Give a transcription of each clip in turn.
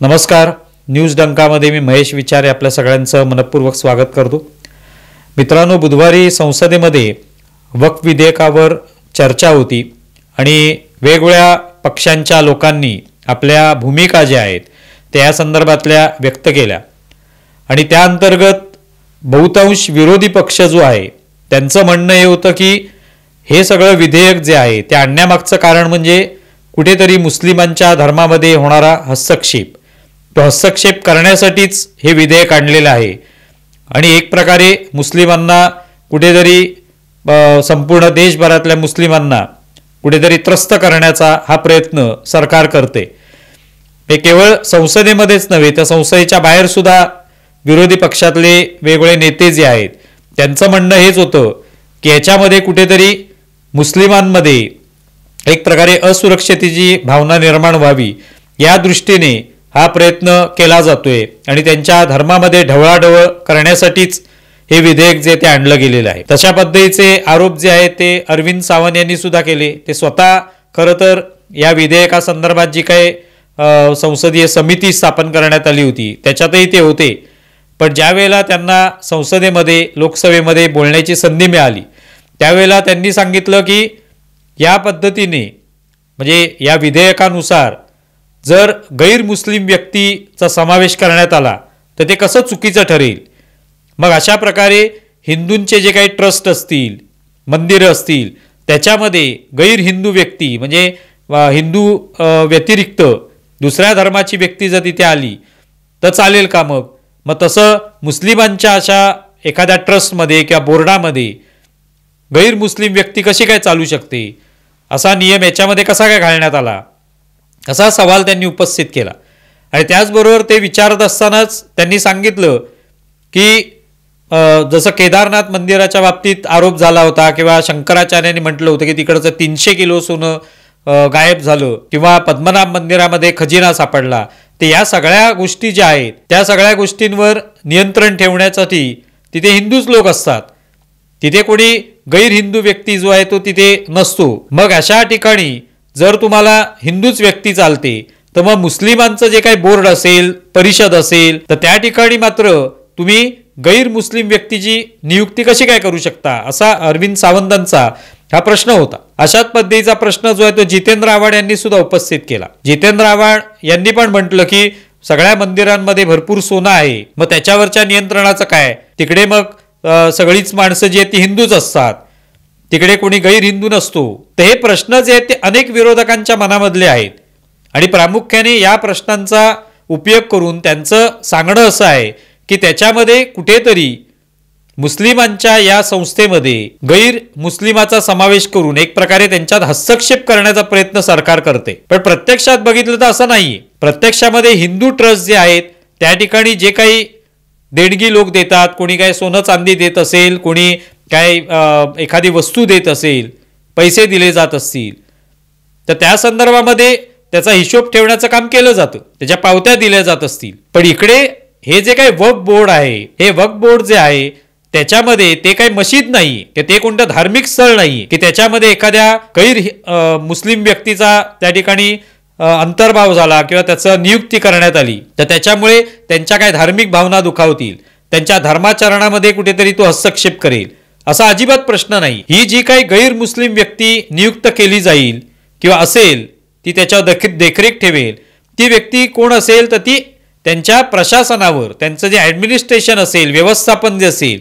नमस्कार. न्यूज डंकामध्ये मी महेश विचारे आपल्या सगळ्यांचं मनपूर्वक स्वागत करतो. मित्रांनो, बुधवारी संसदेमध्ये वक्फ विधेयकावर चर्चा होती आणि वेगवेगळ्या पक्षांच्या लोकांनी आपल्या भूमिका ज्या आहेत त्या या संदर्भातल्या व्यक्त केल्या आणि त्या अंतर्गत बहुतांश विरोधी पक्ष जो आहे त्यांचं म्हणणं हे होतं की हे सगळं विधेयक जे आहे ते आणण्यामागचं कारण म्हणजे कुठेतरी मुस्लिमांच्या धर्मामध्ये होणारा हस्तक्षेप, तो हस्तक्षेप करण्यासाठीच हे विधेयक आणलेलं आहे आणि एक प्रकारे मुस्लिमांना कुठेतरी संपूर्ण देशभरातल्या मुस्लिमांना कुठेतरी त्रस्त करण्याचा हा प्रयत्न सरकार करते. हे केवळ संसदेमध्येच नव्हे तर संसदेच्या बाहेर सुद्धा विरोधी पक्षातले वेगवेगळे नेते जे आहेत त्यांचं म्हणणं हेच होतं की याच्यामध्ये कुठेतरी मुस्लिमांमध्ये एक प्रकारे असुरक्षिततेची भावना निर्माण व्हावी या दृष्टीने हा प्रयत्न केला जातोय आणि त्यांच्या धर्मामध्ये ढवळाढवळ करण्यासाठीच हे विधेयक जे ते आणलं गेलेलं आहे. तशा पद्धतीचे आरोप जे आहेत ते अरविंद सावंत यांनी सुद्धा केले. ते स्वतः खरं तर या विधेयकासंदर्भात जी काही संसदीय समिती स्थापन करण्यात आली होती त्याच्यातही ते होते, पण ज्या वेळेला त्यांना संसदेमध्ये लोकसभेमध्ये बोलण्याची संधी मिळाली त्यावेळेला त्यांनी सांगितलं की या पद्धतीने म्हणजे या विधेयकानुसार जर गैर मुस्लिम व्यक्तीचा समावेश करण्यात आला तर ते कसं चुकीचं ठरेल. मग अशा प्रकारे हिंदूंचे जे काही ट्रस्ट असतील, मंदिरं असतील त्याच्यामध्ये गैर हिंदू व्यक्ती म्हणजे हिंदू व्यतिरिक्त दुसऱ्या धर्माची व्यक्ती जर तिथे आली तर चालेल का? मग तसं मुस्लिमांच्या अशा एखाद्या ट्रस्टमध्ये किंवा बोर्डामध्ये गैर मुस्लिम व्यक्ती कशी काय चालू शकते, असा नियम याच्यामध्ये कसा काय घालण्यात आला, असा सवाल त्यांनी उपस्थित केला. आणि त्याचबरोबर ते विचारत असतानाच त्यांनी सांगितलं की जसं केदारनाथ मंदिराच्या बाबतीत आरोप झाला होता किंवा शंकराचार्यांनी म्हटलं होतं की तिकडचं 300 किलो सोनं गायब झालं किंवा पद्मनाभ मंदिरामध्ये खजिना सापडला, ते या सगळ्या गोष्टी ज्या आहेत त्या सगळ्या गोष्टींवर नियंत्रण ठेवण्यासाठी तिथे हिंदूच लोक असतात, तिथे कोणी गैर हिंदू व्यक्ती जो आहे तो तिथे नसतो. मग अशा ठिकाणी जर तुम्हाला हिंदूच व्यक्ती चालते तर मग मुस्लिमांचं जे काही बोर्ड असेल, परिषद असेल तर त्या ठिकाणी मात्र तुम्ही गैर मुस्लिम व्यक्तीची नियुक्ती कशी काय करू शकता, असा अरविंद सावंतांचा हा प्रश्न होता. अशाच पद्धतीचा प्रश्न जो आहे तो जितेंद्र आव्हाड यांनी सुद्धा उपस्थित केला. जितेंद्र आव्हाड यांनी पण म्हटलं की सगळ्या मंदिरांमध्ये भरपूर सोनं आहे, मग त्याच्यावरच्या नियंत्रणाचं काय, तिकडे मग सगळीच माणसं जी आहेत ती हिंदूच असतात, तिकडे कोणी गैर हिंदू नसतो. तर हे प्रश्न जे आहेत ते अनेक विरोधकांच्या मनामधले आहेत आणि प्रामुख्याने या प्रश्नांचा उपयोग करून त्यांचं सांगणं असं आहे की त्याच्यामध्ये कुठेतरी मुस्लिमांच्या या संस्थेमध्ये गैर मुस्लिमाचा समावेश करून एक प्रकारे त्यांच्यात हस्तक्षेप करण्याचा प्रयत्न सरकार करते. पण प्रत्यक्षात बघितलं तर असं नाहीये. प्रत्यक्षामध्ये हिंदू ट्रस्ट जे आहेत त्या ठिकाणी जे काही देणगी लोक देतात, कोणी काय सोनं चांदी देत असेल, कोणी काय एखादी वस्तू देत असेल, पैसे दिले जात असतील तर त्या संदर्भामध्ये त्याचा हिशोब ठेवण्याचं काम केलं जातं, त्याच्या पावत्या दिल्या जात असतील. पण इकडे हे जे काही वक्फ बोर्ड आहे, हे वक्फ बोर्ड जे आहे त्याच्यामध्ये ते काही मशीद नाही, ते कोणतं धार्मिक स्थळ नाही की त्याच्यामध्ये एखाद्या गैर मुस्लिम व्यक्तीचा त्या ठिकाणी अंतर्भाव झाला किंवा त्याचं नियुक्ती करण्यात आली तर त्याच्यामुळे त्यांच्या काय धार्मिक भावना दुखावतील, त्यांच्या धर्माचरणामध्ये कुठेतरी तो हस्तक्षेप करेल, असा अजिबात प्रश्न नाही. ही जी काही गैर मुस्लिम व्यक्ती नियुक्त केली जाईल किंवा असेल ती त्याच्यावर देखरेख ठेवेल, ती व्यक्ती कोण असेल तर ती त्यांच्या प्रशासनावर, त्यांचं जे ॲडमिनिस्ट्रेशन असेल, व्यवस्थापन जे असेल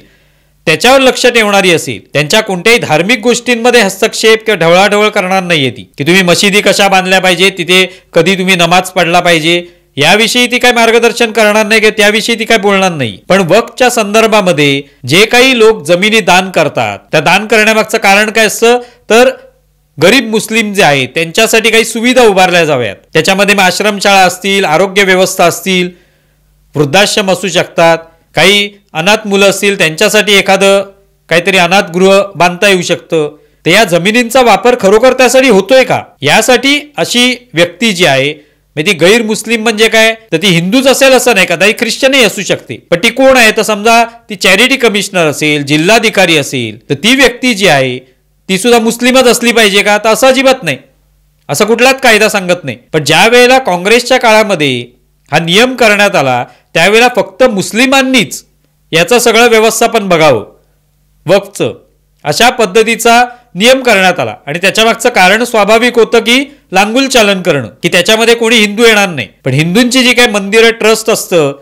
त्याच्यावर लक्ष ठेवणारी असेल. त्यांच्या कोणत्याही धार्मिक गोष्टींमध्ये हस्तक्षेप किंवा ढवळाढवळ करणार नाहीये ती, की तुम्ही मशिदी कशा बांधल्या पाहिजे, तिथे कधी तुम्ही नमाज पढला पाहिजे याविषयी ती काय मार्गदर्शन करणार नाही, त्याविषयी ती काय बोलणार नाही. पण वक्फच्या संदर्भामध्ये जे काही लोक जमिनी दान करतात त्या दान करण्यामागचं कारण काय असतं तर गरीब मुस्लिम जे आहेत त्यांच्यासाठी काही सुविधा उभारल्या जाव्यात. त्याच्यामध्ये मग आश्रमशाळा असतील, आरोग्य व्यवस्था असतील, वृद्धाश्रम असू शकतात, काही अनाथ मुलं असतील त्यांच्यासाठी एखादं काहीतरी अनाथगृह बांधता येऊ शकतं. तर या जमिनींचा वापर खरोखर त्यासाठी होतोय का, यासाठी अशी व्यक्ती जी आहे ती गैर मुस्लिम म्हणजे काय तर ती हिंदूच असेल असं नाही, कदाचित ख्रिश्चनही असू शकते, पण ती कोण आहे तर समजा ती चॅरिटी कमिशनर असेल, जिल्हाधिकारी असेल तर ती व्यक्ती जी आहे ती सुद्धा मुस्लिमच असली पाहिजे का, तर असं अजिबात नाही, असं कुठलाच कायदा सांगत नाही. पण ज्या वेळेला काँग्रेसच्या काळामध्ये हा नियम करण्यात आला त्यावेळेला फक्त मुस्लिमांनीच याचं सगळं व्यवस्थापन बघावं वक्फचं, अशा पद्धतीचा नियम करण्यात आला. आणि त्याच्या मागचं कारण स्वाभाविक होतं की लांगुल चालन करणं, की त्याच्यामध्ये कोणी हिंदू येणार नाही. पण हिंदूंची जी काही मंदिरं ट्रस्ट असतं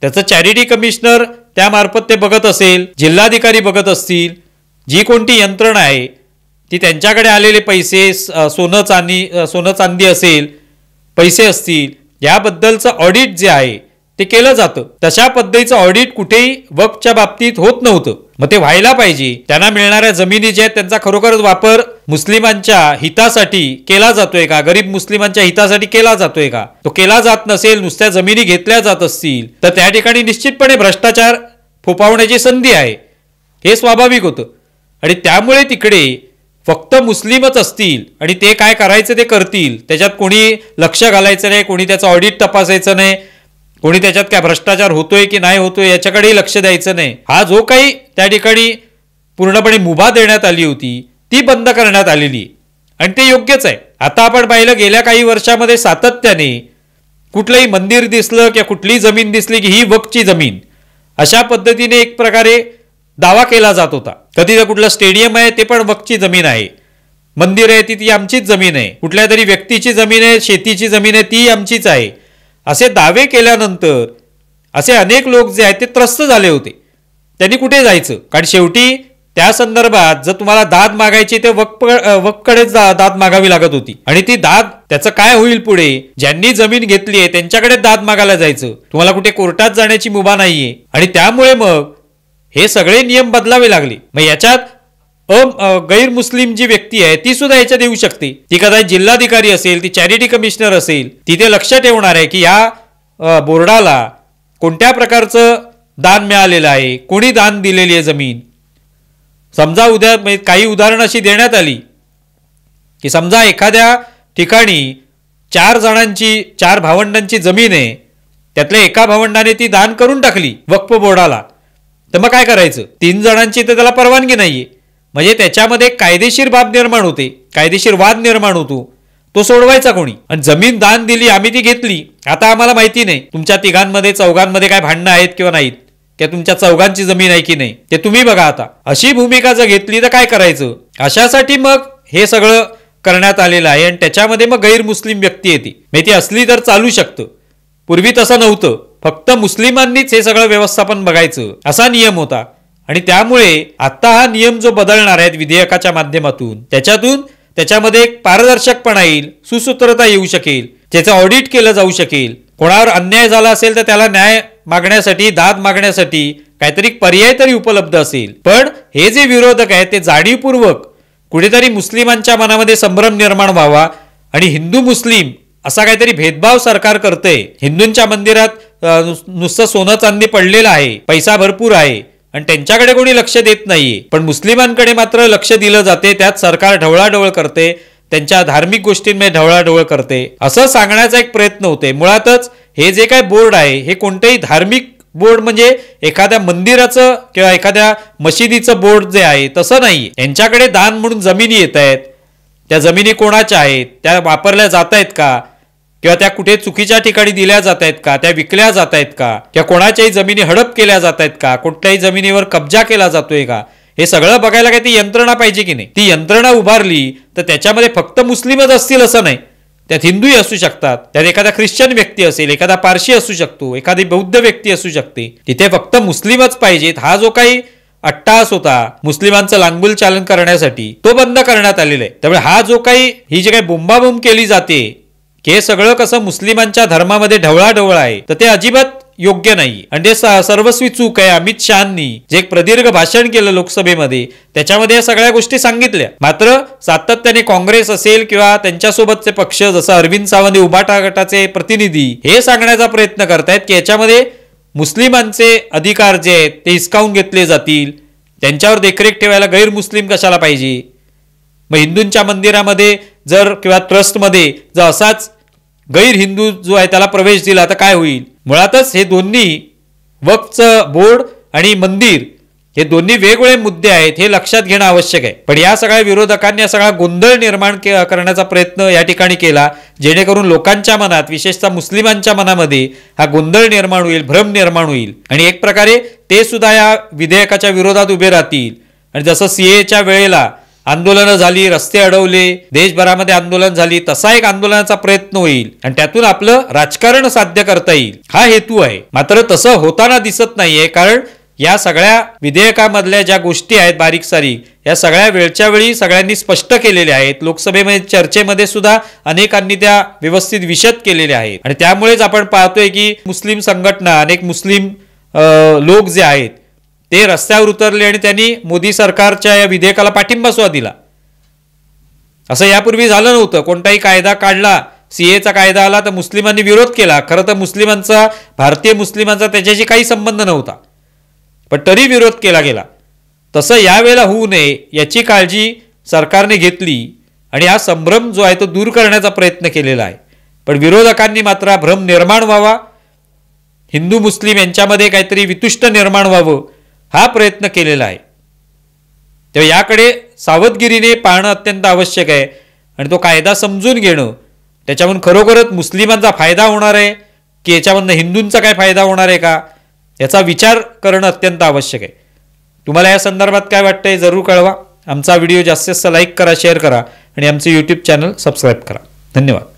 त्याचं चॅरिटी कमिशनर त्यामार्फत ते बघत असेल, जिल्हाधिकारी बघत असतील, जी कोणती यंत्रणा आहे ती त्यांच्याकडे आलेले पैसे, सोनं चांदी असेल, पैसे असतील, याबद्दलचं ऑडिट जे आहे ते केलं जातं. तशा पद्धतीचं ऑडिट कुठेही वक्फच्या बाबतीत होत नव्हतं. मग ते व्हायला पाहिजे. त्यांना मिळणाऱ्या जमिनी ज्या आहेत त्यांचा खरोखरच वापर मुस्लिमांच्या हितासाठी केला जातोय का, गरीब मुस्लिमांच्या हितासाठी केला जातोय का? तो केला जात नसेल, नुसत्या जमिनी घेतल्या जात असतील तर त्या ठिकाणी निश्चितपणे भ्रष्टाचार फोफावण्याची संधी आहे, हे स्वाभाविक होतं. आणि त्यामुळे तिकडे फक्त मुस्लिमच असतील आणि ते काय करायचं ते करतील, त्याच्यात कोणी लक्ष घालायचं नाही, कोणी त्याचं ऑडिट तपासायचं नाही, कोणी त्याच्यात काय भ्रष्टाचार होतोय की नाही होतोय याच्याकडेही लक्ष द्यायचं नाही. हा जो काही त्या ठिकाणी पूर्णपणे मुभा देण्यात आली होती ती बंद करण्यात आलेली आणि ते योग्यच आहे. आता आपण पाहिलं गेल्या काही वर्षामध्ये सातत्याने कुठलंही मंदिर दिसलं किंवा कुठलीही जमीन दिसली की ही वक्फची जमीन, अशा पद्धतीने एक प्रकारे दावा केला जात होता. कधी तर कुठलं स्टेडियम आहे ते पण वक्फची जमीन आहे, मंदिर आहे ती आमचीच जमीन आहे, कुठल्या तरी व्यक्तीची जमीन आहे, शेतीची जमीन आहे ती आमचीच आहे, असे दावे केल्यानंतर असे अनेक लोक जे आहेत ते त्रस्त झाले होते. त्यांनी कुठे जायचं? कारण शेवटी त्या संदर्भात जर तुम्हाला दाद मागायची ते वक्फकडेच दाद मागावी लागत होती. आणि ती दाद त्याचं काय होईल पुढे? ज्यांनी जमीन घेतली आहे त्यांच्याकडे दाद मागायला जायचं, तुम्हाला कुठे कोर्टात जाण्याची मुभा नाहीये. आणि त्यामुळे मग हे सगळे नियम बदलावे लागले. मग याच्यात गैर मुस्लिम जी व्यक्ती आहे ती सुद्धा याच्यात येऊ शकते. ती कदाचित जिल्हाधिकारी असेल, ती चॅरिटी कमिशनर असेल, तिथे लक्ष ठेवणार आहे की या बोर्डाला कोणत्या प्रकारचं दान मिळालेलं आहे, कोणी दान दिलेली आहे जमीन. समजा उद्या काही उदाहरण अशी देण्यात आली की समजा एखाद्या ठिकाणी 4 भावंडांची जमीन आहे, त्यातल्या एका भावंडाने ती दान करून टाकली वक्फ बोर्डाला, तर मग काय करायचं? 3 जणांची तर त्याला परवानगी नाहीये. म्हणजे त्याच्यामध्ये कायदेशीर बाब निर्माण होते, कायदेशीर वाद निर्माण होतो. तो सोडवायचा कोणी? आणि जमीन दान दिली, आम्ही ती घेतली, आता आम्हाला माहिती नाही तुमच्या तिघांमध्ये चौघांमध्ये काय भांडणं आहेत किंवा नाहीत, त्या तुमच्या चौघांची जमीन आहे की नाही ते तुम्ही बघा. आता अशी भूमिका जर घेतली तर काय करायचं? अशासाठी मग हे सगळं करण्यात आलेलं आहे. आणि त्याच्यामध्ये मग गैर मुस्लिम व्यक्ती येते, म्हणजे ती असली तर चालू शकतं. पूर्वी तसं नव्हतं, फक्त मुस्लिमांनीच हे सगळं व्यवस्थापन बघायचं असा नियम होता. आणि त्यामुळे आता हा नियम जो बदलणार आहे विधेयकाच्या माध्यमातून, त्याच्यामध्ये एक पारदर्शकपणा येईल, सुसूत्रता येऊ शकेल, त्याचं ऑडिट केलं जाऊ शकेल. कोणावर अन्याय झाला असेल तर त्याला न्याय मागण्यासाठी, दाद मागण्यासाठी काहीतरी पर्याय तरी उपलब्ध असेल. पण हे जे विरोधक आहेत ते जाणीवपूर्वक कुठेतरी मुस्लिमांच्या मनामध्ये संभ्रम निर्माण व्हावा आणि हिंदू मुस्लिम असा काहीतरी भेदभाव सरकार करतंय. हिंदूंच्या मंदिरात नुसतं सोनं चांदी पडलेलं आहे, पैसा भरपूर आहे आणि त्यांच्याकडे कोणी लक्ष देत नाहीये, पण मुस्लिमांकडे मात्र लक्ष दिलं जाते, त्यात सरकार ढवळाढवळ करते, त्यांच्या धार्मिक गोष्टींमध्ये ढवळाढवळ करते, असं सांगण्याचा एक प्रयत्न होते. मुळातच हे जे काय बोर्ड आहे हे कोणतेही धार्मिक बोर्ड म्हणजे एखाद्या मंदिराचं किंवा एखाद्या मशिदीचं बोर्ड जे आहे तसं नाही. यांच्याकडे दान म्हणून जमिनी येत आहेत, त्या जमिनी कोणाच्या आहेत, त्या वापरल्या जात आहेत का, किंवा त्या कुठे चुकीच्या ठिकाणी दिल्या जात आहेत का, त्या विकल्या जात आहेत का, किंवा कोणाच्याही जमिनी हडप केल्या जात आहेत का, कुठल्याही जमिनीवर कब्जा केला जातोय का, हे सगळं बघायला काय ती यंत्रणा पाहिजे की नाही. ती यंत्रणा उभारली तर त्याच्यामध्ये फक्त मुस्लिमच असतील असं नाही, त्यात हिंदूही असू शकतात, त्यात एखादा ख्रिश्चन व्यक्ती असेल, एखादा पारशी असू शकतो, एखादी बौद्ध व्यक्ती असू शकते. तिथे फक्त मुस्लिमच पाहिजेत. हा जो काही अट्टाहास होता मुस्लिमांचं लांगुल चालन करण्यासाठी तो बंद करण्यात आलेला आहे. त्यामुळे हा जो काही ही जी काही बोंबाबोंब केली जाते की हे सगळं कसं मुस्लिमांच्या धर्मामध्ये ढवळाढवळ आहे, तर ते अजिबात योग्य नाही आणि ते सर्वस्वी चूक आहे. अमित शहांनी जे एक प्रदीर्घ भाषण केलं लोकसभेमध्ये त्याच्यामध्ये या सगळ्या गोष्टी सांगितल्या. मात्र सातत्याने काँग्रेस असेल किंवा त्यांच्यासोबतचे पक्ष जसं अरविंद सावंत उभाटा गटाचे प्रतिनिधी हे सांगण्याचा प्रयत्न करतायत की याच्यामध्ये मुस्लिमांचे अधिकार जे आहेत ते हिसकावून घेतले जातील, त्यांच्यावर देखरेख ठेवायला गैर मुस्लिम कशाला पाहिजे. मग हिंदूंच्या मंदिरामध्ये जर किंवा ट्रस्टमध्ये जर असाच गैर हिंदू जो आहे त्याला प्रवेश दिला तर काय होईल. मुळातच हे दोन्ही वक्फचं बोर्ड आणि मंदिर हे दोन्ही वेगवेगळे मुद्दे आहेत हे लक्षात घेणं आवश्यक आहे. पण या सगळ्या विरोधकांनी हा सगळा गोंधळ निर्माण करण्याचा प्रयत्न या ठिकाणी केला, जेणेकरून लोकांच्या मनात, विशेषतः मुस्लिमांच्या मनामध्ये हा गोंधळ निर्माण होईल, भ्रम निर्माण होईल आणि एक प्रकारे ते सुद्धा या विधेयकाच्या विरोधात उभे राहतील. आणि जसं सीएच्या वेळेला आंदोलनं झाली, रस्ते अडवले, देशभरामध्ये आंदोलन झाली, तसा एक आंदोलनाचा प्रयत्न होईल आणि त्यातून आपलं राजकारण साध्य करता येईल, हा हेतू आहे. मात्र तसं होताना दिसत नाहीये, कारण या सगळ्या विधेयकामधल्या ज्या गोष्टी आहेत बारीक सारीक, या सगळ्या वेळच्या वेळी सगळ्यांनी स्पष्ट केलेल्या आहेत. लोकसभेमध्ये चर्चेमध्ये सुद्धा अनेकांनी त्या व्यवस्थित विशद केलेल्या आहेत आणि त्यामुळेच आपण पाहतोय की मुस्लिम संघटना, अनेक मुस्लिम लोक जे आहेत ते रस्त्यावर उतरले आणि त्यांनी मोदी सरकारच्या या विधेयकाला पाठिंबा सुद्धा दिला. असं यापूर्वी झालं नव्हतं. कोणताही कायदा काढला, सीएचा कायदा आला तर मुस्लिमांनी विरोध केला. खरं तर मुस्लिमांचा, भारतीय मुस्लिमांचा त्याच्याशी काही संबंध नव्हता, पण तरी विरोध केला गेला. तसं यावेळेला होऊ नये याची काळजी सरकारने घेतली आणि हा संभ्रम जो आहे तो दूर करण्याचा प्रयत्न केलेला आहे. पण विरोधकांनी मात्र भ्रम निर्माण व्हावा, हिंदू मुस्लिम यांच्यामध्ये काहीतरी वितुष्ट निर्माण व्हावं, हा प्रयत्न केलेला आहे. तेव्हा याकडे सावधगिरीने पाहणं अत्यंत आवश्यक आहे आणि तो कायदा समजून घेणं, त्याच्यामधून खरोखरच मुस्लिमांचा फायदा होणार आहे की याच्यामधनं हिंदूंचा काय फायदा होणार आहे का, याचा विचार करणं अत्यंत आवश्यक आहे. तुम्हाला या संदर्भात काय वाटतंय जरूर कळवा. आमचा व्हिडिओ जास्तीत जास्त लाईक करा, शेअर करा आणि आमचं यूट्यूब चॅनल सबस्क्राईब करा. धन्यवाद.